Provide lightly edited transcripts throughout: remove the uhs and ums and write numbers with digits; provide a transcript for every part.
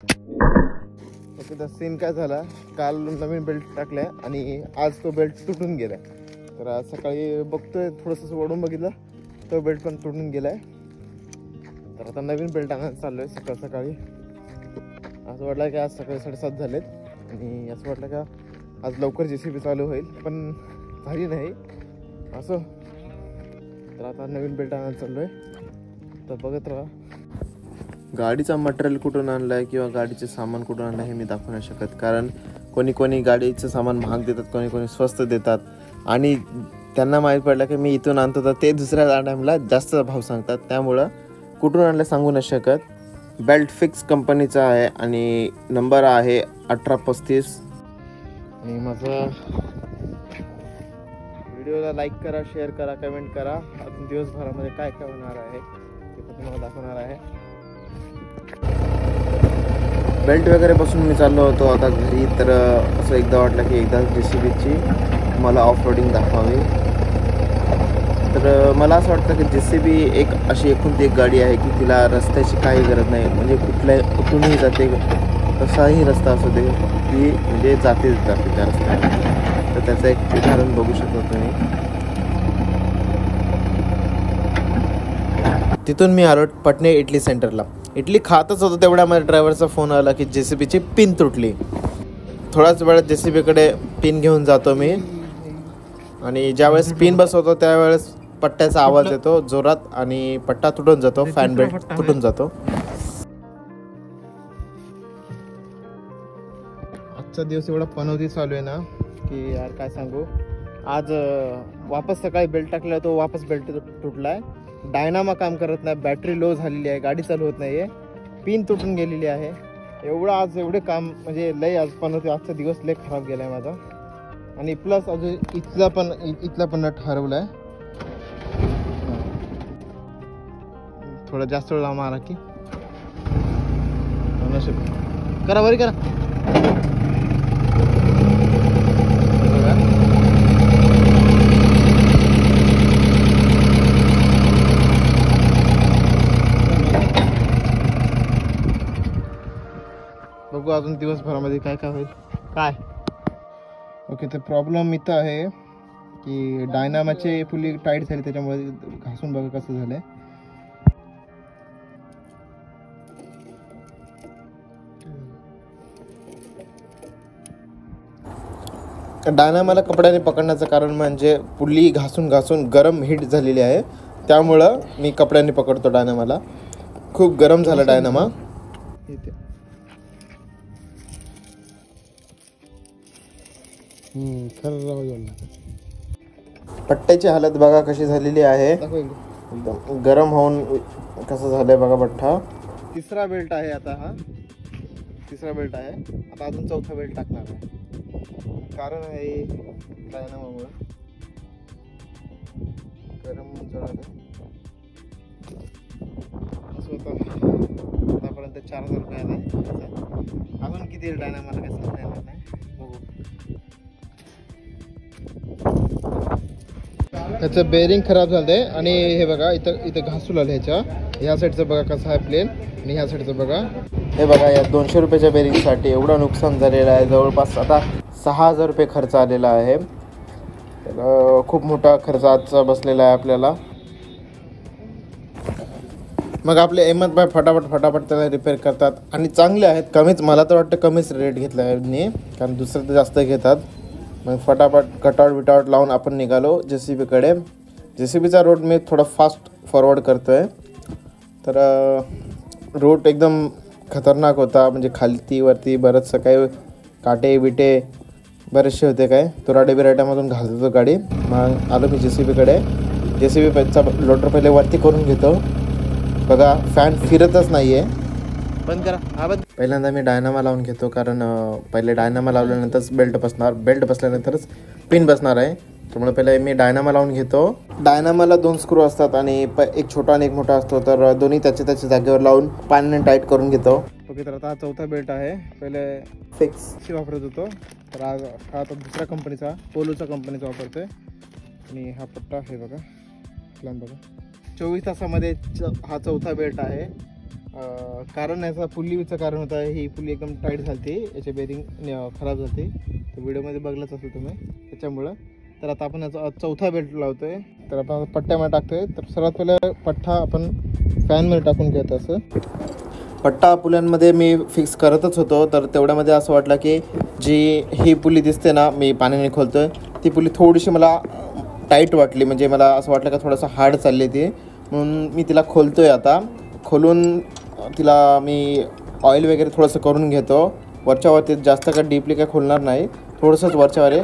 Okay, तर scene काय झाला, काल नवीन बेल्ट टाकलाय आणि आज तो बेल्ट तुटून गेलाय. तर आज सकाळी बघतोय, थोडंसं वळून बघितलं, तो बेल्ट पण तुटून गेलाय. तर आता नवीन बेल्ट आणायला चाललोय सकाळी. असं वाटलं की आज सकाळी 7:30 झालेत आणि असं वाटलं का आज लवकर JCB चालू होईल, पण झाली नाही असं. तर आता नवीन बेल्ट आणायला चाललोय, तर बघत राहा. गाडीचा मटेरियल कुठून आणलाय किंवा गाडीचे सामान कुठून आणलं हे मी दाखवू नाही शकत, कारण कोणी गाडीचं सामान महाग देतात, कोणी स्वस्त देतात आणि त्यांना माहीत पडलं की मी इथून आणतो तर ते दुसऱ्या टाईमला जास्त भाव सांगतात. त्यामुळं कुठून आणलं सांगू नाही शकत. बेल्ट फिक्स कंपनीचा आहे आणि नंबर आहे 1835. आणि माझा व्हिडिओला लाईक करा, शेअर करा, कमेंट करा. अजून दिवसभरामध्ये काय काय होणार आहे ते पण तुम्हाला दाखवणार आहे. बेल्ट वगैरे बसून मी चाललो होतो आता घरी, तर असं एकदा वाटलं की एकदा JCBची मला ऑफ रोडिंग दाखवावी. तर मला असं वाटतं की JCB एक अशी एकूण एक गाडी आहे की तिला रस्त्याची काही गरज नाही, म्हणजे कुठूनही जाते, कसाही रस्ता असू दे ती म्हणजे जाते त्या रस्त्याने. तर त्याचं एक उदाहरण बघू शकतो तुम्ही. तिथून मी आलो पटणे इडली सेंटरला. इडली खातच होतो तेवढ्यामध्ये ड्रायव्हरचा फोन आला की JCBची पिन तुटली. थोड्याच वेळात JCBकडे पिन घेऊन जातो मी आणि ज्यावेळेस पिन बसवतो त्यावेळेस पट्ट्याचा आवाज येतो जोरात आणि पट्टा तुटून जातो, फॅन बेल्ट तुटून जातो. आजचा दिवस एवढा पनौती चालू आहे ना की यार काय सांगू. आज वापस सकाळी बेल्ट टाकला, तो वापस बेल्ट तुटलाय. डायनामा काम करत नाही, बॅटरी लो झालेली आहे, गाडी चालू होत नाहीये, पिन तुटून गेलेली आहे. एवढे काम म्हणजे लय आज पनौती. आजचा दिवस लय खराब गेलाय माझा. आणि प्लस अजून इथला पण नट हरवलाय. थोडा जास्त वेळ मारा की करा बरी करा. बघू अजून दिवसभरामध्ये काय काय होईल. काय ओके, तर प्रॉब्लेम इथं आहे की डायनामाचे फुल्ली टाईट झाले, त्याच्यामुळे घासून बघा कसं झालंय. डायनामाला कपड्याने पकडण्याचं कारण म्हणजे पुल्ली घासून गरम हीट झालेली आहे, त्यामुळं मी कपड्याने पकडतो डायनामाला. खूप गरम झाला डायनामा. पट्ट्याची हालत बघा कशी झालेली आहे, एकदम गरम होऊन कसं झालंय बघा पट्टा. तिसरा बेल्ट आहे आता, हा तिसरा बेल्ट आहे. आता अजून चौथा बेल्ट टाकणार आहे. कारण आहे डायनामामुळे गरम जळालं असं होतं. आतापर्यंत 4000 रुपये आले. अजून किती येईल डायनामाला काय सांगता येणार नाही. ह्याचं बेरिंग खराब झालंय आणि हे बघा इथं घासू लागलं. ह्या साईडचं बघा कसं आहे प्लेन आणि ह्या साईडचं बघा. हे बघा या 200 रुपयाच्या बेरिंगसाठी एवढं नुकसान झालेलं आहे. जवळपास आता 6000 रुपये खर्च आलेला आहे. तर खूप मोठा खर्च आजचा बसलेला आहे आपल्याला. मग आपले अहमद भाई फटाफट त्याला रिपेअर करतात आणि चांगले आहेत. कमीच, मला तर वाटतं कमीच रेट घेतला आहे यांनी, कारण दुसरं तर जास्त घेतात. मग फटाफट कटआउट लावून आपण निघालो JCBकडे. JCBचा रोड मी थोडा फास्ट फॉरवर्ड करतो आहे. तर रोड एकदम खतरनाक होता, म्हणजे खालती वरती बरंचसं काही काटे बिटे बरेचसे होते, काय तुराडे बिराट्यामधून घालतो गाडी. मग आलो मी JCBकडे. JCBचा लोटर पहिले वरती करून घेतो. बघा फॅन फिरतच नाही आहे, बंद करा. हा बंद. पहिल्यांदा मी डायनामा लावून घेतो, कारण पहिले डायनामा लावल्यानंतरच बेल्ट बसणार, बेल्ट बसल्यानंतरच पिन बसणार आहे. त्यामुळे पहिले मी डायनामा लावून घेतो. डायनामाला 2 स्क्रू असतात आणि एक छोटा आणि एक मोठा असतो, तर दोन्ही त्याच्या जागेवर लावून पाण्याने टाईट करून घेतो. ओके, तर आता हा चौथा बेल्ट आहे. पहिले फिक्सची वापरत होतो, तर आज हा आता दुसऱ्या कंपनीचा, पोलोचा कंपनीचा वापरतोय. आणि हा पट्टा हे बघा, लांब बघा. 24 तासामध्ये हा चौथा बेल्ट आहे. कारण याचा पुलीचं कारण होतं, ही पुली एकदम टाईट झाली, याचे बेरिंग खराब झाली, तर व्हिडिओमध्ये बघलाच असेल तुम्ही त्याच्यामुळं. तर आता आपण याचा चौथा बेल्ट लावतोय. तर आपण पट्ट्यामध्ये टाकतोय. तर सर्वात पहिलं पट्टा आपण फॅनमध्ये टाकून घेतो. असं पट्टा पुल्यांमध्ये मी फिक्स करतच होतो, तर तेवढ्यामध्ये असं वाटलं की जी ही पुली दिसते ना, मी पाण्याने खोलतोय, ती पुली थोडीशी मला टाईट वाटली. म्हणजे मला असं वाटलं का थोडंसं हार्ड चालली ती, म्हणून मी तिला खोलतोय. आता खोलून तिला मी ऑइल वगैरे थोडंसं करून घेतो. वरच्यावरती जास्त का डीपली काय खोलणार नाही, थोडंसंच वरच्यावर आहे.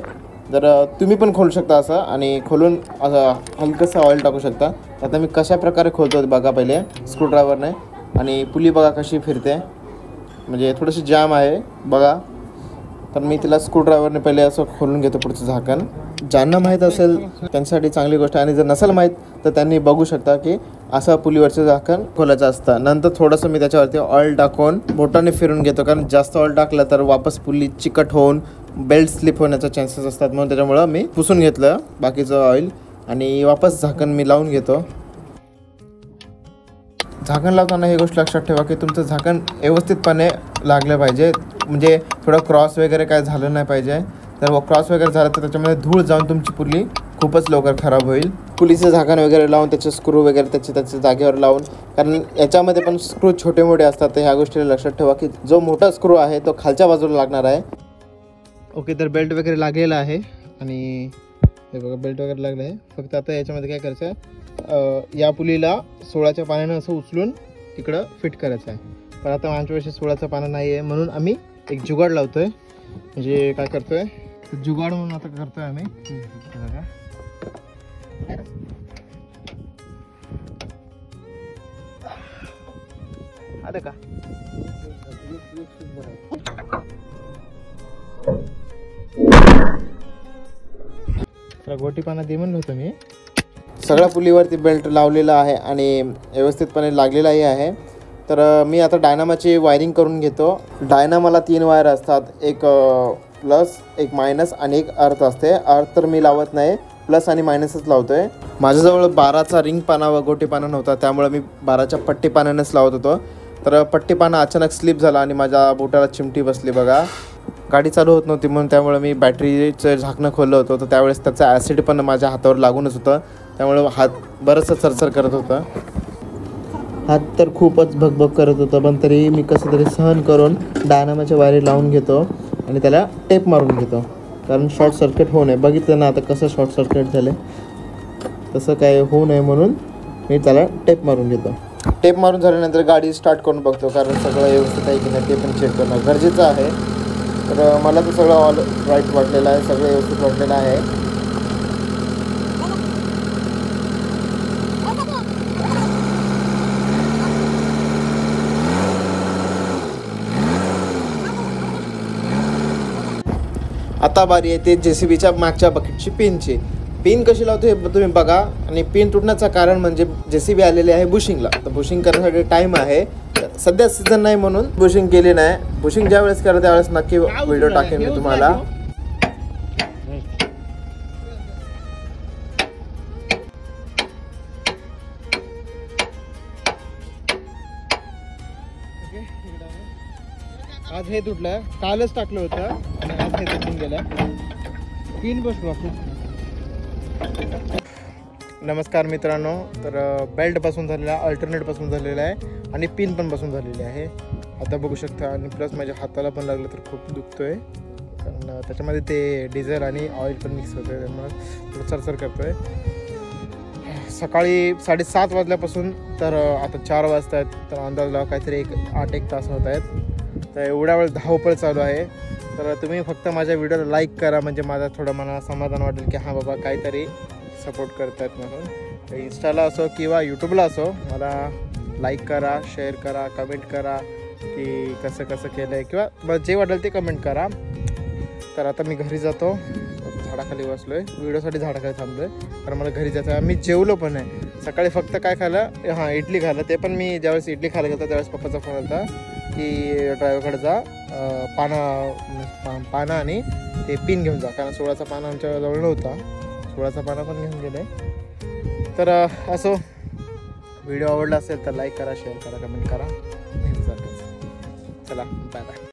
जर तुम्ही पण खोलू शकता असं, आणि खोलून असं हलकंसं ऑइल टाकू शकता. आता मी कशा प्रकारे खोलतो बघा. पहिले स्क्रूड्रायव्हरने, आणि पुली बघा कशी फिरते, म्हणजे थोडीशी जाम आहे बघा. तर मी तिला स्क्रूड्रायव्हरने पहिले असं खोलून घेतो पुढचं झाकण. ज्यांना माहीत असेल त्यांच्यासाठी चांगली गोष्ट आहे, आणि जर नसेल माहीत तर त्यांनी बघू शकता की असं पुलीवरचं झाकण खोलायचं असतं. नंतर थोडंसं मी त्याच्यावरती ऑइल टाकून बोटाने फिरून घेतो, कारण जास्त ऑइल टाकलं तर वापस पुली चिकट होऊन बेल्ट स्लिप होण्याचा चान्सेस असतात. म्हणून त्याच्यामुळं मी पुसून घेतलं बाकीचं ऑइल, आणि वापस झाकण मी लावून घेतो. झाकण लावताना ही गोष्ट लक्षात ठेवा की तुमचं झाकण व्यवस्थितपणे लागलं पाहिजे, म्हणजे थोडं क्रॉस वगैरे काय झालं नाही पाहिजे. तर क्रॉस वगैरे झालं तर त्याच्यामध्ये धूळ जाऊन तुमची पुली खूपच लवकर खराब होईल. पुलीचं झाकण वगैरे लावून त्याचे स्क्रू वगैरे त्याच्या जागेवर लावून, कारण याच्यामध्ये पण स्क्रू छोटे मोठे असतात, तर ह्या गोष्टीला लक्षात ठेवा की जो मोठा स्क्रू आहे तो खालच्या बाजूला लागणार आहे. ओके, तर बेल्ट वगैरे लागलेला आहे, आणि हे बघा बेल्ट वगैरे लागलं आहे. फक्त आता याच्यामध्ये काय करायचं आहे, या पुलीला 16च्या पाण्यानं असं उचलून तिकडं फिट करायचं आहे. पण आता आमच्यापाशी 16चं पानं नाही आहे, म्हणून आम्ही एक जुगाड लावतोय. म्हणजे काय करतोय, जुगाड म्हणून आता करतोय आम्ही. आलं का, गोटी पाना दे म्हणलं होतं मी. सगळ्या पुलीवरती बेल्ट लावलेला आहे आणि व्यवस्थितपणे लागलेलाही आहे. तर मी आता डायनामाची वायरिंग करून घेतो. डायनामाला 3 वायर असतात, एक प्लस, एक मायनस आणि एक अर्थ असते. अर्थ तर मी लावत नाही, प्लस आणि मायनसच लावतोय. माझ्याजवळ 12चा रिंग पाना व गोटी पाना नव्हता, त्यामुळे मी 12च्या पट्टी पानानेच लावत होतो. तर पट्टी पाना अचानक स्लिप झाला आणि माझ्या बोटाला चिमटी बसली बघा. गाडी चालू होत नव्हती म्हणून, त्यामुळे मी बॅटरीचं झाकणं खोललं होतं. तर त्यावेळेस त्याचं ॲसिड पण माझ्या हातावर लागूनच होतं, त्यामुळे हात बरंचसं चरचर करत होतं. हात तर खूपच भगभग करत होतं, पण तरी मी कसं तरी सहन करून डायनामाच्या वायरी लावून घेतो आणि त्याला टेप मारून घेतो, कारण शॉर्ट सर्किट होऊ नये. बघितलं ना आता कसं शॉर्ट सर्किट झालं, तसं काय होऊ नये म्हणून मी त्याला टेप मारून घेतो. टेप मारून झाल्यानंतर गाडी स्टार्ट करून बघतो, कारण सगळं व्यवस्थित आहे की नाही ते पण चेक करणं गरजेचं आहे. तर मला तर सगळं ऑल राईट वाटलेलं आहे, सगळं व्यवस्थित वाटलेलं आहे. आता बारी येते JCBच्या मागच्या बकेटची पिनची. पिन कशी लावतो हे तुम्ही बघा. आणि पिन तुटण्याचं कारण म्हणजे JCB आलेले आहे बुशिंगला. तर बुशिंग करण्यासाठी टाईम आहे, सध्या सीझन नाही म्हणून बुशिंग केली नाही. बुशिंग ज्या वेळेस करा त्यावेळेस नक्की व्हिडिओ टाकेन मी तुम्हाला. आज हे तुटलं, कालच टाकलं होतं आणि आज हे तुटून गेलं. पिन बसलो आपण. नमस्कार मित्रांनो, तर बेल्ट पासून झालेला आहे, अल्टरनेट पासून झालेला आहे आणि पिन पण पासून झालेली आहे. आता बघू शकता. आणि प्लस माझ्या हाताला पण लागलं तर खूप दुखतोय, कारण त्याच्यामध्ये ते डिझेल आणि ऑइल पण मिक्स होतं, त्यामुळे थोडं चरचर करतोय. सकाळी 7:30 वाजल्यापासून तर आता 4 वाजता आहेत, तर अंदाज लावा काहीतरी 8-1 तास होत आहेत. तर एवढ्या वेळ धावपळ चालू आहे. तर तुम्ही फक्त माझ्या व्हिडिओला लाईक करा, म्हणजे माझा थोडं मला समाधान वाटेल की हां बाबा काहीतरी सपोर्ट करतात म्हणून. तर इंस्टाला असो किंवा यूट्यूबला असो, मला लाईक करा, शेअर करा, कमेंट करा की कसं कसं केलं आहे, किंवा मला जे वाटेल ते कमेंट करा. तर आता मी घरी जातो, झाडाखाली बसलो आहे, व्हिडिओसाठी झाडाखाली थांबलो आहे, कारण मला घरी जायचं आहे. मी जेवलो पण आहे. सकाळी फक्त काय खाल्लं, हां इडली खाल्लं. ते पण मी ज्यावेळेस इडली खायला गेलो त्यावेळेस पप्पाचा फोन होता की ड्रायव्हरकडे जा, पाना आणि ते पिन घेऊन जा, कारण 16चा पाना आमच्याजवळ नव्हता. 16चा पाना पण घेऊन गेले. तर असो, व्हिडिओ आवडला असेल तर लाईक करा, शेअर करा, कमेंट करा. नेहमीसारखंच. चला बाय बाय.